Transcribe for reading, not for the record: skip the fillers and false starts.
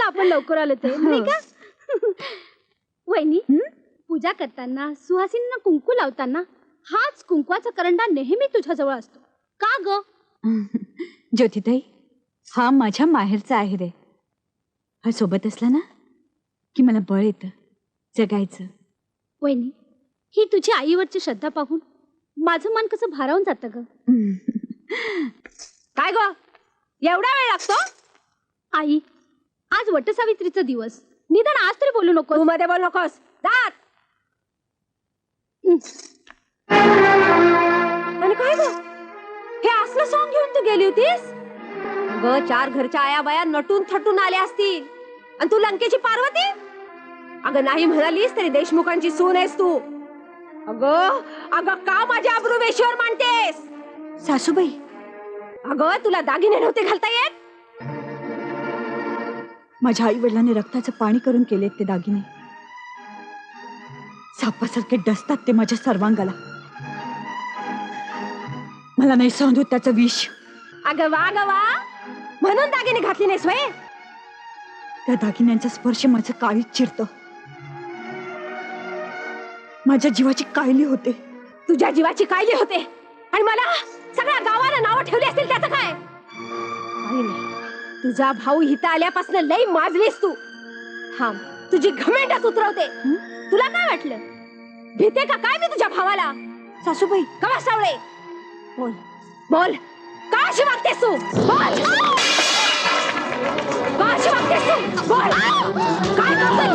आपण लवकर आलो ते नाही का? वहिनी, पूजा करताना सुहासिनींना कुंकू लावताना हाच कुंकवाचा करंडा नेहमी तुझ्याजवळ असतो का ग? ज्योतिताई, हा माझ्या माहेरचा आहे रे. हा सोबत असला ना की मला बळ येतं जगायचं. वहिनी, ही तुझी आईवरची श्रद्धा पाहून माझं मन कसं भारावून जातं ग. काय ग, एवढा वेळ लागतो? आई, आज वटसावित्रीचा दिवस, निदान आज तरी बोलू नको. तू मध्ये बोल नकोस. जात. आणि काय ग, हे असलं सॉंग घेऊन तू गेली होतीस? ग, 4 घरच्या आया बाया नटून थटून आल्या असतील आणि तू लंकेची पार्वती. अगं नाही म्हणालीस तरी देशमुखांची सून आहेस तू. अगं अगं, का माझ्या अब्रू वेशीवर मांडतेस? सासूबाई, अगं तुला दागिने नव्हते घालता येत? माझ्या आई वडिलांनी रक्ताचं पाणी करून केलेत ते दागिने. सापासारखे डसतात ते माझ्या सर्वांगाला. मला नाही सहन होत त्याचं विष. अगं वा ग वा, म्हणून दागिने घातली नाहीस व्हय? त्या दागिन्यांचा स्पर्श माझं काळीच चिरतं. माझ्या जीवाची कायली होते. तुझ्या जीवाची काळजी होते आणि मला सगळ्या गावाला नावं ठेवली असतील त्याचं काय? तुझा भाऊ हिता आल्यापासून लई माजलीस तू. थांब, तुझी घमेंडच उतरवते. तुला काय वाटलं, भीते का काय मी तुझ्या भावाला? सासूबाई, कवा सावळे, बोल बोल, का अशी वागतेस तू? बोल, का अशी वागतेस तू? बोल.